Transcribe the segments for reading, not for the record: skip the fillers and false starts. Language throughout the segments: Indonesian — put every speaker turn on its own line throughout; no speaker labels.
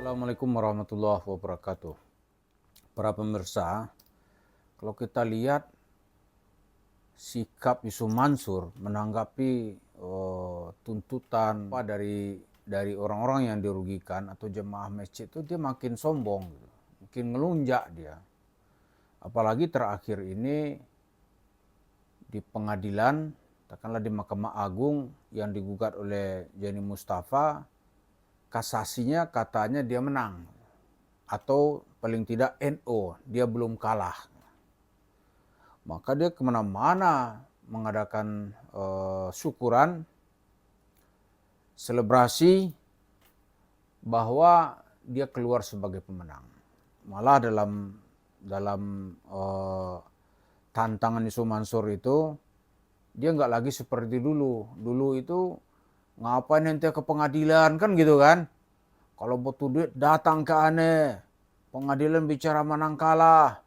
Assalamualaikum warahmatullahi wabarakatuh. Para pemirsa, kalau kita lihat sikap Yusuf Mansur menanggapi tuntutan dari orang-orang yang dirugikan atau jemaah masjid itu, dia makin sombong, makin ngelunjak dia. Apalagi terakhir ini di pengadilan, katakanlah di Mahkamah Agung yang digugat oleh Jani Mustafa, kasasinya katanya dia menang, atau paling tidak NO, dia belum kalah. Maka dia kemana-mana mengadakan syukuran, selebrasi bahwa dia keluar sebagai pemenang. Malah dalam tantangan Yusuf Mansur itu, dia nggak lagi seperti dulu. Dulu itu ngapain nanti ke pengadilan kan gitu kan. Kalau butuh duit datang ke aneh. Pengadilan bicara menang kalah.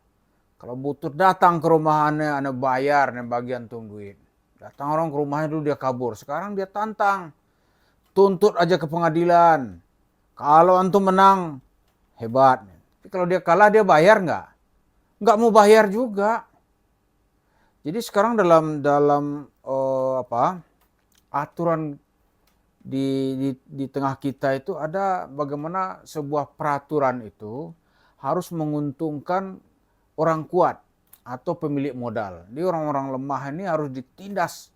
Kalau butuh datang ke rumah aneh bayar nih bagian tuh duit. Datang orang ke rumahnya dulu dia kabur. Sekarang dia tantang. Tuntut aja ke pengadilan. Kalau antum menang, hebat. Tapi kalau dia kalah dia bayar nggak? Nggak mau bayar juga. Jadi sekarang dalam aturan di tengah kita itu ada bagaimana sebuah peraturan itu harus menguntungkan orang kuat atau pemilik modal. Jadi orang-orang lemah ini harus ditindas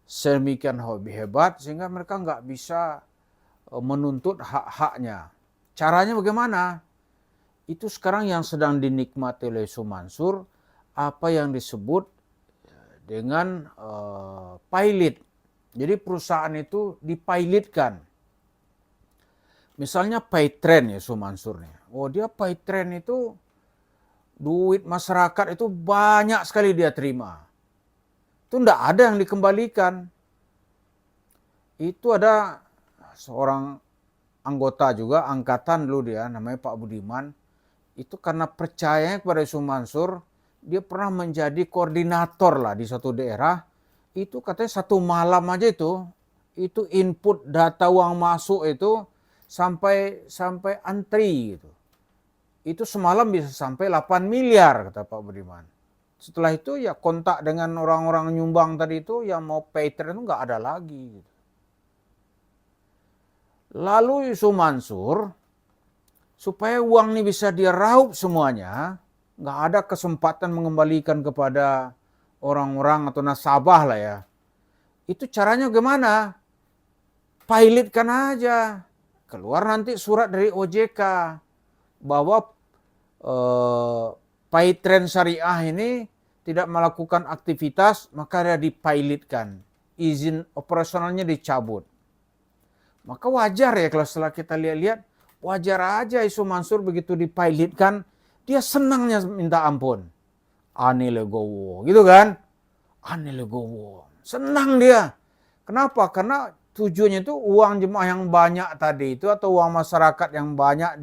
sedemikian hebat sehingga mereka nggak bisa menuntut hak-haknya. Caranya bagaimana? Itu sekarang yang sedang dinikmati oleh Yusuf Mansur, apa yang disebut dengan pilot. Jadi perusahaan itu dipilotkan. Misalnya Paytrend ya Yusuf Mansur nih. Oh dia Paytrend itu duit masyarakat itu banyak sekali dia terima. Itu enggak ada yang dikembalikan. Itu ada seorang anggota juga, angkatan dulu dia, namanya Pak Budiman. Itu karena percayanya kepada Yusuf Mansur, dia pernah menjadi koordinator lah di suatu daerah. Itu katanya satu malam aja itu input data uang masuk itu sampai antri gitu. Itu semalam bisa sampai 8 miliar kata Pak Budiman. Setelah itu ya kontak dengan orang-orang nyumbang tadi itu yang mau Paytrend itu nggak ada lagi gitu. Lalu Yusuf Mansur supaya uang ini bisa dia raup semuanya, nggak ada kesempatan mengembalikan kepada orang-orang atau nasabah lah ya. Itu caranya gimana? Pilotkan aja. Keluar nanti surat dari OJK bahwa Paytrend Syariah ini tidak melakukan aktivitas, maka dia dipilotkan. Izin operasionalnya dicabut. Maka wajar ya kalau setelah kita lihat-lihat, wajar aja Yusuf Mansur begitu dipilotkan, dia senangnya minta ampun. Ani legowo gitu kan. Ani legowo. Senang dia. Kenapa? Karena tujuannya itu uang jemaah yang banyak tadi itu atau uang masyarakat yang banyak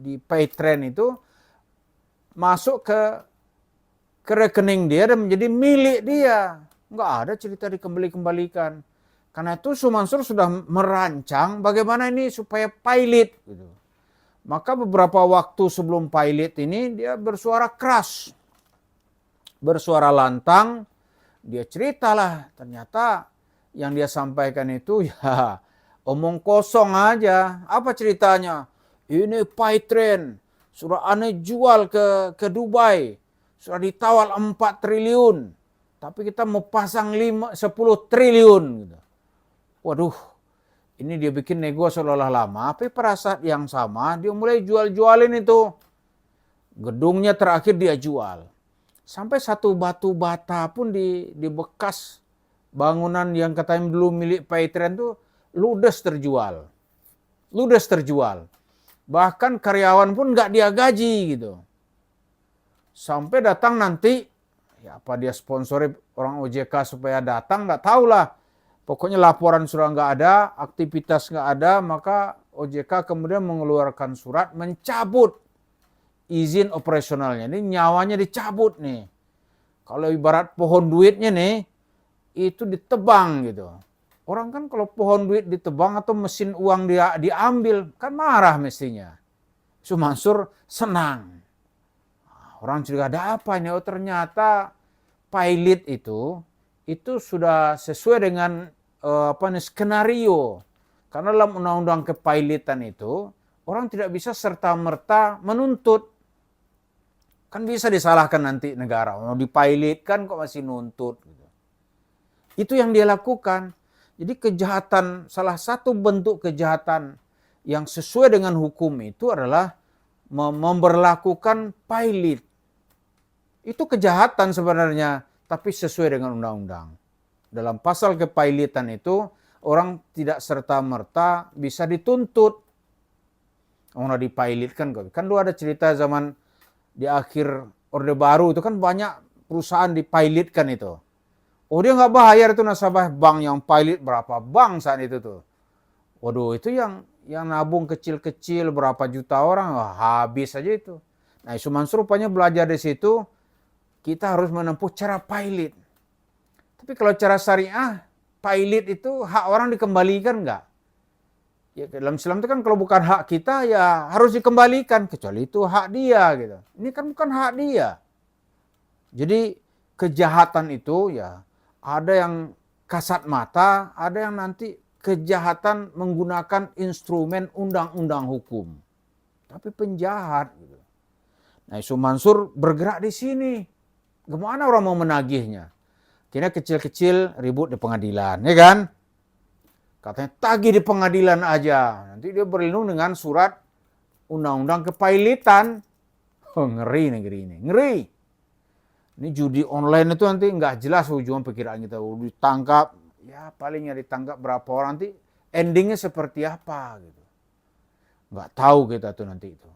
di Paytrend itu masuk ke rekening dia dan menjadi milik dia. Nggak ada cerita dikembalikan. Karena itu Yusuf Mansur sudah merancang bagaimana ini supaya pilot gitu. Maka beberapa waktu sebelum pilot ini dia bersuara keras. Bersuara lantang, dia ceritalah ternyata yang dia sampaikan itu ya omong kosong aja. Apa ceritanya? Ini Paytrend, sudah aneh jual ke Dubai, sudah ditawar 4 triliun, tapi kita mau pasang 10 triliun. Gitu. Waduh, ini dia bikin nego seolah-olah lama, tapi pada saat yang sama dia mulai jual-jualin itu. Gedungnya terakhir dia jual. Sampai satu batu bata pun di bekas bangunan yang katanya dulu milik Paytrend itu ludes terjual. Ludes terjual. Bahkan karyawan pun nggak dia gaji gitu. Sampai datang nanti, ya apa dia sponsori orang OJK supaya datang, nggak tahu lah. Pokoknya laporan sudah nggak ada, aktivitas nggak ada, maka OJK kemudian mengeluarkan surat mencabut izin operasionalnya. Ini nyawanya dicabut nih. Kalau ibarat pohon duitnya nih, itu ditebang gitu. Orang kan kalau pohon duit ditebang atau mesin uang dia diambil, kan marah mestinya. Yusuf Mansur senang. Orang juga ada apa ini? Oh ternyata pilot itu sudah sesuai dengan skenario. Karena dalam undang-undang kepilotan itu orang tidak bisa serta-merta menuntut. Kan bisa disalahkan nanti negara. Mau dipilotkan kok masih nuntut. Itu yang dia lakukan. Jadi kejahatan, salah satu bentuk kejahatan yang sesuai dengan hukum itu adalah memberlakukan pilot. Itu kejahatan sebenarnya, tapi sesuai dengan undang-undang. Dalam pasal kepilotan itu, orang tidak serta-merta bisa dituntut. Orang dipilotkan, kan dulu ada cerita zaman di akhir Orde Baru itu kan banyak perusahaan dipilotkan itu. Oh dia nggak bayar itu nasabah bank yang pilot berapa bank saat itu tuh. Waduh itu yang nabung kecil-kecil berapa juta orang habis aja itu. Nah Yusuf Mansur rupanya belajar di situ kita harus menempuh cara pilot. Tapi kalau cara syariah pilot itu hak orang dikembalikan nggak? Ya dalam Islam itu kan kalau bukan hak kita ya harus dikembalikan kecuali itu hak dia gitu. Ini kan bukan hak dia. Jadi kejahatan itu ya ada yang kasat mata, ada yang nanti kejahatan menggunakan instrumen undang-undang hukum. Tapi penjahat gitu. Nah Yusuf Mansur bergerak di sini. Gimana orang mau menagihnya? Kira kecil-kecil ribut di pengadilan, ya kan? Katanya tagih di pengadilan aja. Nanti dia berlindung dengan surat undang-undang kepilotan. Oh, ngeri negeri ini. Ngeri. Ini judi online itu nanti nggak jelas ujung pikiran kita. Ditangkap, ya palingnya ditangkap berapa orang nanti endingnya seperti apa gitu. Nggak tahu kita tuh nanti itu.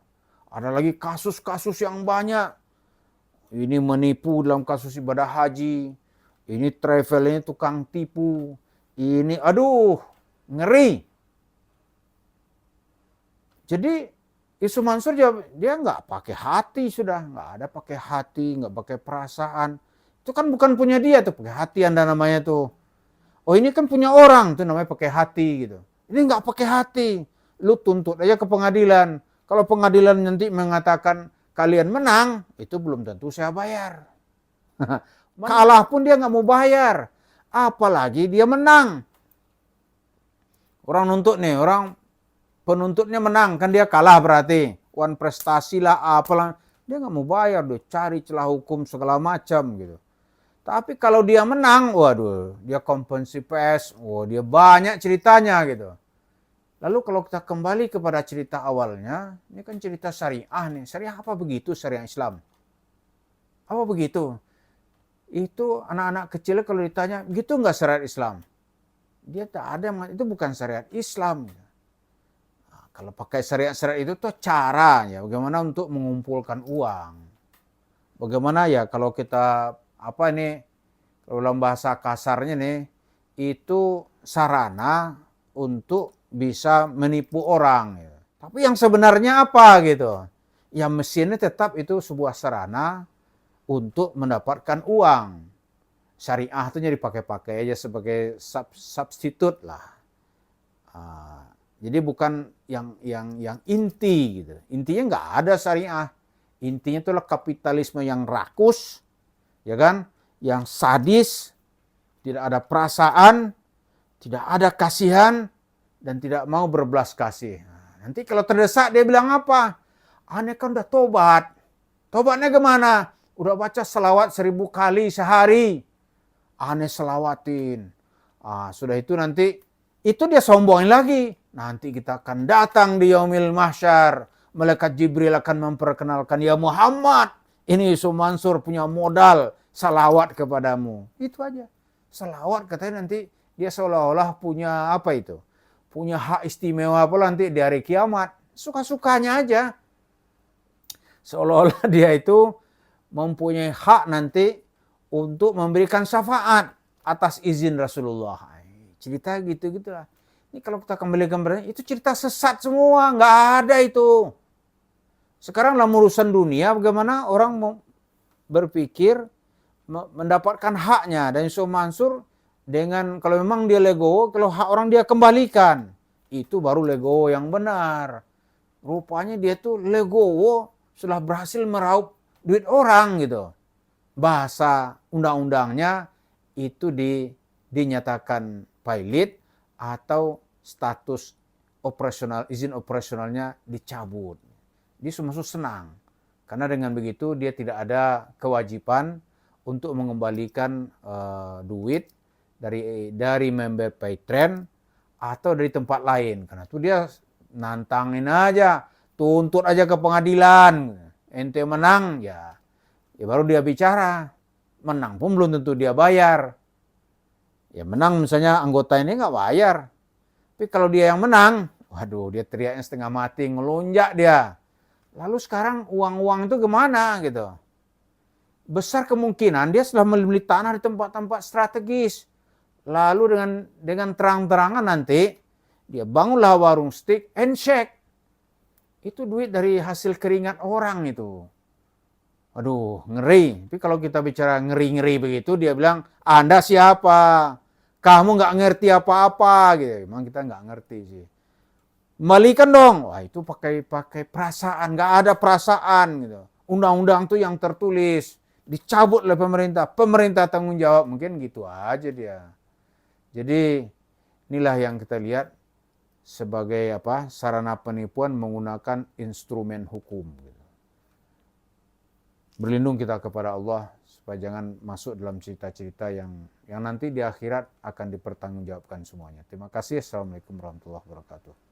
Ada lagi kasus-kasus yang banyak. Ini menipu dalam kasus ibadah haji. Ini travelnya tukang tipu. Ini aduh ngeri. Jadi Yusuf Mansur dia nggak pakai hati sudah, nggak ada pakai hati, nggak pakai perasaan. Itu kan bukan punya dia tuh, pakai hati Anda namanya tuh. Oh ini kan punya orang tuh namanya pakai hati gitu. Ini nggak pakai hati, lu tuntut aja ke pengadilan. Kalau pengadilan nanti mengatakan kalian menang, itu belum tentu saya bayar. Kalah pun dia nggak mau bayar, apalagi dia menang. Orang nuntut nih, orang penuntutnya menang, kan dia kalah berarti. Wan prestasi lah, apalah. Dia nggak mau bayar, dia cari celah hukum segala macam gitu. Tapi kalau dia menang, waduh, dia kompensi PS, dia banyak ceritanya gitu. Lalu kalau kita kembali kepada cerita awalnya, ini kan cerita syariah nih. Syariah apa begitu syariah Islam? Apa begitu? Itu anak-anak kecil kalau ditanya, gitu nggak syariat Islam? Dia tak ada, itu bukan syariat Islam. Nah, kalau pakai syariat-syariat itu tuh cara ya, bagaimana untuk mengumpulkan uang. Bagaimana ya kalau kita kalau dalam bahasa kasarnya nih, itu sarana untuk bisa menipu orang. Ya. Tapi yang sebenarnya apa gitu? Ya mesinnya tetap itu sebuah sarana untuk mendapatkan uang. Syariah itu dipakai-pakai aja sebagai substitut lah. Jadi bukan yang inti gitu. Intinya nggak ada syariah. Intinya itulah kapitalisme yang rakus, ya kan? Yang sadis, tidak ada perasaan, tidak ada kasihan, dan tidak mau berbelas kasih. Nanti kalau terdesak dia bilang apa? Aneh kan udah tobat. Tobatnya gimana? Udah baca selawat 1000 kali sehari. Aneh selawatin. Sudah itu nanti, itu dia sombongin lagi. Nanti kita akan datang di yaumil mahsyar. Malaikat Jibril akan memperkenalkan, ya Muhammad, ini Yusuf Mansur punya modal salawat kepadamu. Itu aja. Salawat katanya nanti dia seolah-olah punya apa itu? Punya hak istimewa apa nanti di hari kiamat. Suka-sukanya aja. Seolah-olah dia itu mempunyai hak nanti untuk memberikan syafaat atas izin Rasulullah. Cerita gitu-gitulah. Ini kalau kita kembali gambarnya, itu cerita sesat semua, nggak ada itu. Sekarang dalam urusan dunia, bagaimana orang mau berpikir mendapatkan haknya. Dan Yusuf Mansur dengan, kalau memang dia legowo, kalau hak orang dia kembalikan. Itu baru legowo yang benar. rupanya dia tuh legowo sudah berhasil meraup duit orang gitu. Bahasa undang-undangnya itu dinyatakan pilot atau status operasional, izin operasionalnya dicabut. Dia masuk senang. Karena dengan begitu dia tidak ada kewajiban untuk mengembalikan duit dari member Paytrend atau dari tempat lain. Karena itu dia nantangin aja, tuntut aja ke pengadilan. Ente menang, ya baru dia bicara. Menang pun belum tentu dia bayar. Ya menang misalnya anggota ini nggak bayar. Tapi kalau dia yang menang, waduh dia teriaknya setengah mati, ngelunjak dia. Lalu sekarang uang-uang itu kemana gitu? Besar kemungkinan dia sudah membeli tanah di tempat-tempat strategis. Lalu dengan terang-terangan nanti dia bangunlah warung steak and shake. Itu duit dari hasil keringat orang itu. Aduh, ngeri. Tapi kalau kita bicara ngeri-ngeri begitu, dia bilang, Anda siapa? Kamu nggak ngerti apa-apa. Gitu. Memang kita nggak ngerti sih. Kembalikan dong. Wah, itu pakai perasaan. Nggak ada perasaan. Gitu. Undang-undang itu yang tertulis. Dicabut oleh pemerintah. Pemerintah tanggung jawab. Mungkin gitu aja dia. Jadi, inilah yang kita lihat sebagai sarana penipuan menggunakan instrumen hukum. Berlindung kita kepada Allah supaya jangan masuk dalam cerita-cerita yang nanti di akhirat akan dipertanggungjawabkan semuanya. Terima kasih. Assalamualaikum warahmatullahi wabarakatuh.